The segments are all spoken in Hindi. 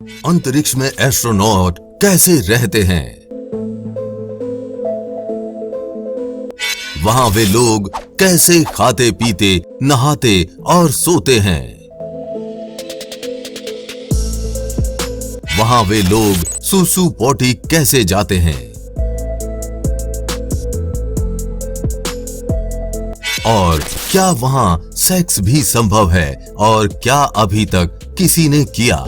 अंतरिक्ष में एस्ट्रोनॉट कैसे रहते हैं? वहां वे लोग कैसे खाते पीते, नहाते और सोते हैं? वहां वे लोग सुसु पोटी कैसे जाते हैं? और क्या वहां सेक्स भी संभव है और क्या अभी तक किसी ने किया?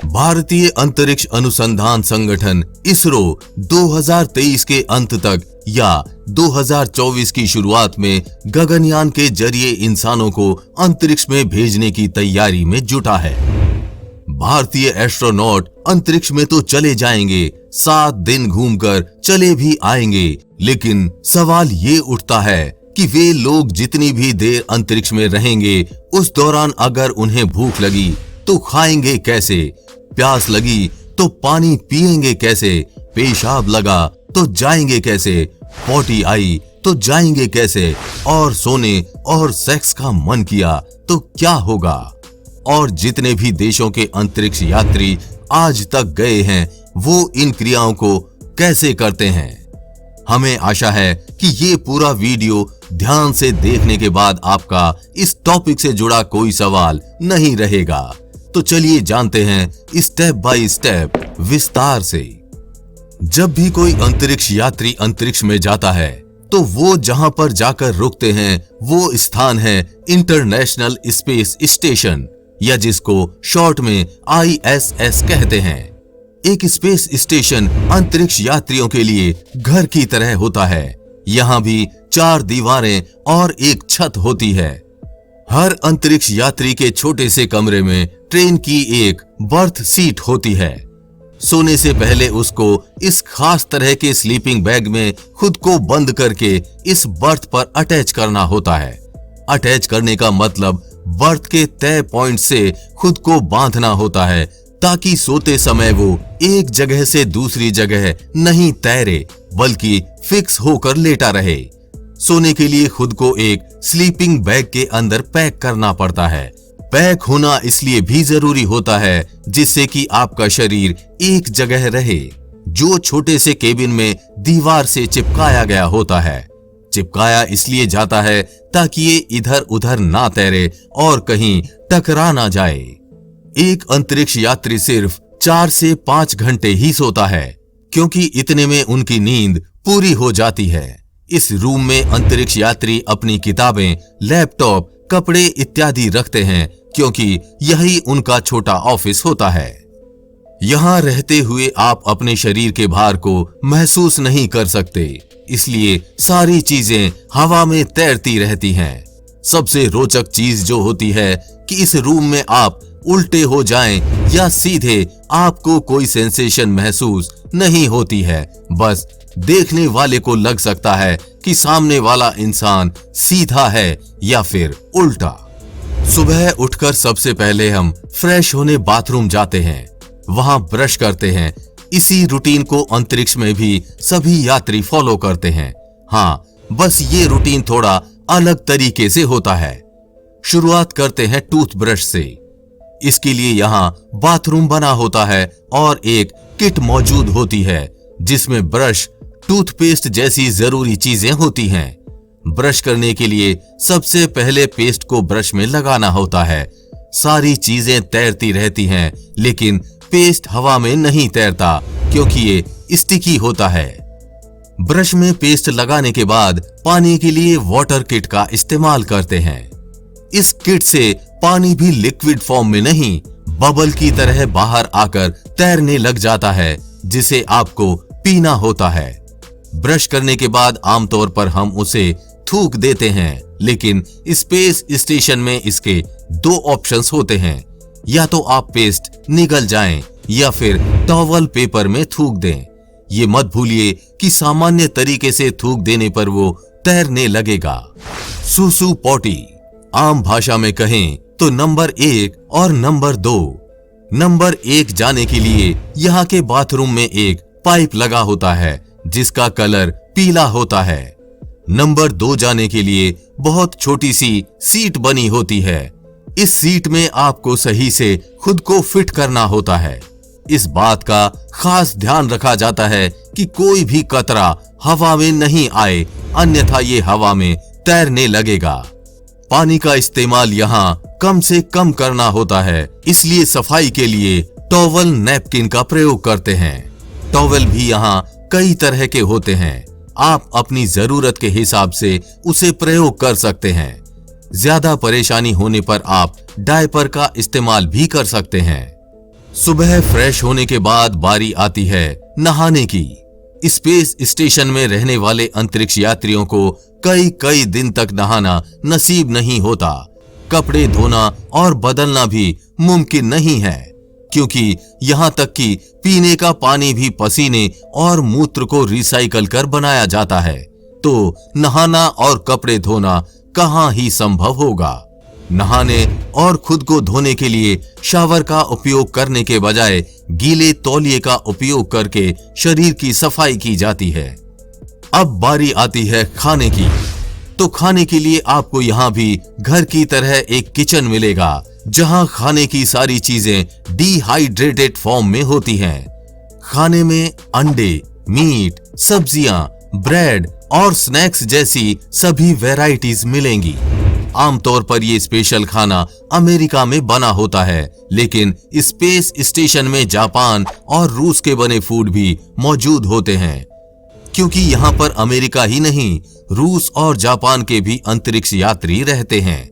भारतीय अंतरिक्ष अनुसंधान संगठन इसरो 2023 के अंत तक या 2024 की शुरुआत में गगनयान के जरिए इंसानों को अंतरिक्ष में भेजने की तैयारी में जुटा है। भारतीय एस्ट्रोनॉट अंतरिक्ष में तो चले जाएंगे, 7 दिन घूमकर चले भी आएंगे, लेकिन सवाल ये उठता है कि वे लोग जितनी भी देर अंतरिक्ष में रहेंगे, उस दौरान अगर उन्हें भूख लगी तो खाएंगे कैसे? प्यास लगी तो पानी पिएंगे कैसे? पेशाब लगा तो जाएंगे कैसे? पोटी आई तो जाएंगे कैसे? और सोने और सेक्स का मन किया तो क्या होगा? और जितने भी देशों के अंतरिक्ष यात्री आज तक गए हैं, वो इन क्रियाओं को कैसे करते हैं? हमें आशा है कि ये पूरा वीडियो ध्यान से देखने के बाद आपका इस टॉपिक से जुड़ा कोई सवाल नहीं रहेगा। तो चलिए जानते हैं स्टेप बाय स्टेप विस्तार से। जब भी कोई अंतरिक्ष यात्री अंतरिक्ष में जाता है तो वो जहां पर जाकर रुकते हैं वो स्थान है इंटरनेशनल स्पेस स्टेशन, या जिसको शॉर्ट में ISS कहते हैं। एक स्पेस स्टेशन अंतरिक्ष यात्रियों के लिए घर की तरह होता है। यहाँ भी 4 दीवारें और एक छत होती है। हर अंतरिक्ष यात्री के छोटे से कमरे में ट्रेन की एक बर्थ सीट होती है। सोने से पहले उसको इस खास तरह के स्लीपिंग बैग में खुद को बंद करके इस बर्थ पर अटैच करना होता है। अटैच करने का मतलब बर्थ के तय पॉइंट से खुद को बांधना होता है, ताकि सोते समय वो एक जगह से दूसरी जगह नहीं तैरे, बल्कि फिक्स होकर लेटा रहे। सोने के लिए खुद को एक स्लीपिंग बैग के अंदर पैक करना पड़ता है। पैक होना इसलिए भी जरूरी होता है जिससे कि आपका शरीर एक जगह रहे, जो छोटे से केबिन में दीवार से चिपकाया गया होता है। चिपकाया इसलिए जाता है ताकि ये इधर उधर ना तैरे और कहीं टकरा ना जाए। एक अंतरिक्ष यात्री सिर्फ 4 से 5 घंटे ही सोता है, क्योंकि इतने में उनकी नींद पूरी हो जाती है। इस रूम में अंतरिक्ष यात्री अपनी किताबें, लैपटॉप, कपड़े इत्यादि रखते हैं, क्योंकि यही उनका छोटा ऑफिस होता है। यहाँ रहते हुए आप अपने शरीर के भार को महसूस नहीं कर सकते, इसलिए सारी चीजें हवा में तैरती रहती हैं। सबसे रोचक चीज जो होती है कि इस रूम में आप उल्टे हो जाएं या सीधे, आपको कोई सेंसेशन महसूस नहीं होती है। बस देखने वाले को लग सकता है कि सामने वाला इंसान सीधा है या फिर उल्टा। सुबह उठकर सबसे पहले हम फ्रेश होने बाथरूम जाते हैं, वहां ब्रश करते हैं। इसी रूटीन को अंतरिक्ष में भी सभी यात्री फॉलो करते हैं। हाँ, बस ये रूटीन थोड़ा अलग तरीके से होता है। शुरुआत करते हैं टूथब्रश से। इसके लिए यहाँ बाथरूम बना होता है और एक किट मौजूद होती है, जिसमें ब्रश, टूथपेस्ट जैसी जरूरी चीजें होती हैं। ब्रश करने के लिए सबसे पहले पेस्ट को ब्रश में लगाना होता है। सारी चीजें तैरती रहती हैं, लेकिन पेस्ट हवा में नहीं तैरता, क्योंकि ये स्टिकी होता है। ब्रश में पेस्ट लगाने के बाद पानी के लिए वाटर किट का इस्तेमाल करते हैं। इस किट से पानी भी लिक्विड फॉर्म में नहीं, बबल की तरह बाहर आकर तैरने लग जाता है, जिसे आपको पीना होता है। ब्रश करने के बाद आमतौर पर हम उसे थूक देते हैं, लेकिन स्पेस स्टेशन में इसके 2 ऑप्शंस होते हैं। या तो आप पेस्ट निगल जाएं या फिर टॉवल पेपर में थूक दें। ये मत भूलिए कि सामान्य तरीके से थूक देने पर वो तैरने लगेगा। सुसु पोटी, आम भाषा में कहें तो नंबर 1 और नंबर 2। नंबर 1 जाने के लिए यहाँ के बाथरूम में एक पाइप लगा होता है, जिसका कलर पीला होता है। नंबर 2 जाने के लिए बहुत छोटी सी सीट बनी होती है। इस सीट में आपको सही से खुद को फिट करना होता है। इस बात का खास ध्यान रखा जाता है कि कोई भी कतरा हवा में नहीं आए, अन्यथा ये हवा में तैरने लगेगा। पानी का इस्तेमाल यहाँ कम से कम करना होता है, इसलिए सफाई के लिए टॉवल नैपकिन का प्रयोग करते हैं। टॉवल भी यहाँ कई तरह के होते हैं, आप अपनी जरूरत के हिसाब से उसे प्रयोग कर सकते हैं। ज्यादा परेशानी होने पर आप डायपर का इस्तेमाल भी कर सकते हैं। सुबह फ्रेश होने के बाद बारी आती है नहाने की। स्पेस स्टेशन में रहने वाले अंतरिक्ष यात्रियों को कई दिन तक नहाना नसीब नहीं होता। कपड़े धोना और बदलना भी मुमकिन नहीं है, क्योंकि यहाँ तक कि पीने का पानी भी पसीने और मूत्र को रिसाइकल कर बनाया जाता है। तो नहाना और कपड़े धोना कहाँ ही संभव होगा। नहाने और खुद को धोने के लिए शावर का उपयोग करने के बजाय गीले तौलिए का उपयोग करके शरीर की सफाई की जाती है। अब बारी आती है खाने की। तो खाने के लिए आपको यहाँ भी घर की तरह एक किचन मिलेगा, जहाँ खाने की सारी चीजें डिहाइड्रेटेड फॉर्म में होती हैं। खाने में अंडे, मीट, सब्जियां, ब्रेड और स्नैक्स जैसी सभी वैरायटीज मिलेंगी। आमतौर पर ये स्पेशल खाना अमेरिका में बना होता है, लेकिन स्पेस स्टेशन में जापान और रूस के बने फूड भी मौजूद होते हैं, क्योंकि यहाँ पर अमेरिका ही नहीं, रूस और जापान के भी अंतरिक्ष यात्री रहते हैं।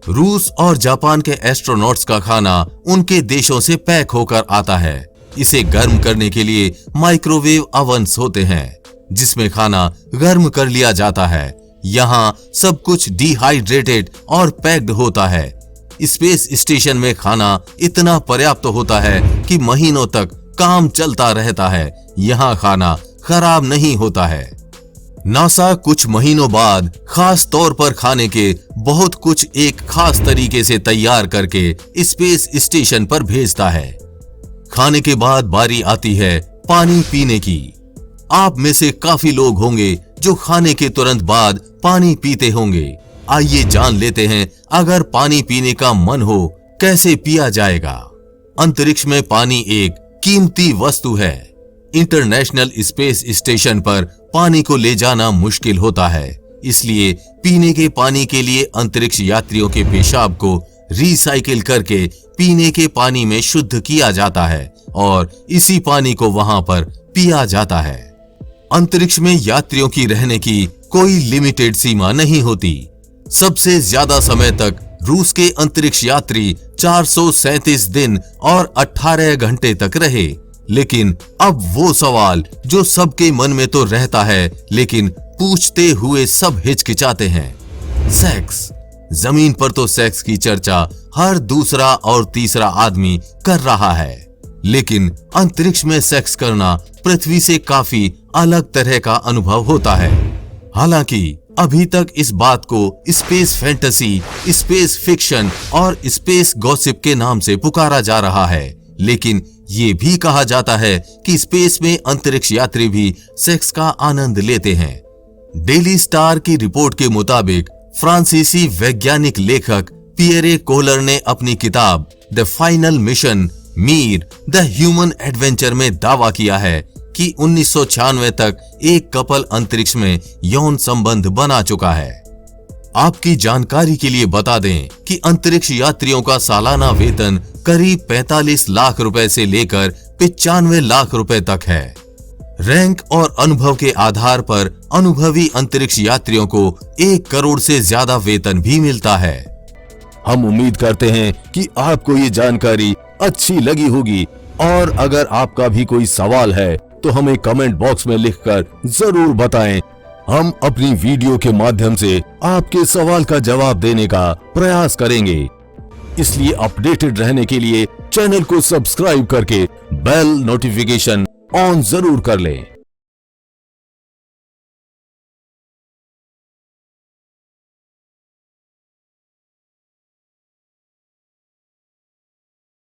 रूस और जापान के एस्ट्रोनॉट्स का खाना उनके देशों से पैक होकर आता है। इसे गर्म करने के लिए माइक्रोवेव ओवन्स होते हैं, जिसमें खाना गर्म कर लिया जाता है। यहाँ सब कुछ डिहाइड्रेटेड और पैक्ड होता है। स्पेस स्टेशन में खाना इतना पर्याप्त होता है कि महीनों तक काम चलता रहता है। यहाँ खाना खराब नहीं होता है। नासा कुछ महीनों बाद खास तौर पर खाने के बहुत कुछ एक खास तरीके से तैयार करके स्पेस स्टेशन पर भेजता है। खाने के बाद बारी आती है पानी पीने की। आप में से काफी लोग होंगे जो खाने के तुरंत बाद पानी पीते होंगे। आइए जान लेते हैं, अगर पानी पीने का मन हो कैसे पिया जाएगा। अंतरिक्ष में पानी एक कीमती वस्तु है। इंटरनेशनल स्पेस स्टेशन पर पानी को ले जाना मुश्किल होता है, इसलिए पीने के पानी के लिए अंतरिक्ष यात्रियों के पेशाब को रिसाइकिल करके पीने के पानी में शुद्ध किया जाता है और इसी पानी को वहां पर पिया जाता है। अंतरिक्ष में यात्रियों की रहने की कोई लिमिटेड सीमा नहीं होती। सबसे ज्यादा समय तक रूस के अंतरिक्ष यात्री 437 दिन और 18 घंटे तक रहे। लेकिन अब वो सवाल जो सबके मन में तो रहता है, लेकिन पूछते हुए सब हिचकिचाते हैं, सेक्स। जमीन पर तो सेक्स की चर्चा हर दूसरा और तीसरा आदमी कर रहा है, लेकिन अंतरिक्ष में सेक्स करना पृथ्वी से काफी अलग तरह का अनुभव होता है। हालांकि अभी तक इस बात को स्पेस फैंटेसी, स्पेस फिक्शन और स्पेस गॉसिप के नाम से पुकारा जा रहा है, लेकिन ये भी कहा जाता है कि स्पेस में अंतरिक्ष यात्री भी सेक्स का आनंद लेते हैं। डेली स्टार की रिपोर्ट के मुताबिक फ्रांसीसी वैज्ञानिक लेखक पियरे कोलर ने अपनी किताब the final mission Mir the human adventure में दावा किया है कि 1996 तक एक कपल अंतरिक्ष में यौन संबंध बना चुका है। आपकी जानकारी के लिए बता दें कि अंतरिक्ष यात्रियों का सालाना वेतन करीब 45 लाख रुपए से लेकर 95 लाख रुपए तक है। रैंक और अनुभव के आधार पर अनुभवी अंतरिक्ष यात्रियों को 1 करोड़ से ज्यादा वेतन भी मिलता है। हम उम्मीद करते हैं कि आपको ये जानकारी अच्छी लगी होगी, और अगर आपका भी कोई सवाल है तो हमें कमेंट बॉक्स में लिखकर जरूर बताएं। हम अपनी वीडियो के माध्यम से आपके सवाल का जवाब देने का प्रयास करेंगे। इसलिए अपडेटेड रहने के लिए चैनल को सब्सक्राइब करके बेल नोटिफिकेशन ऑन जरूर कर लें।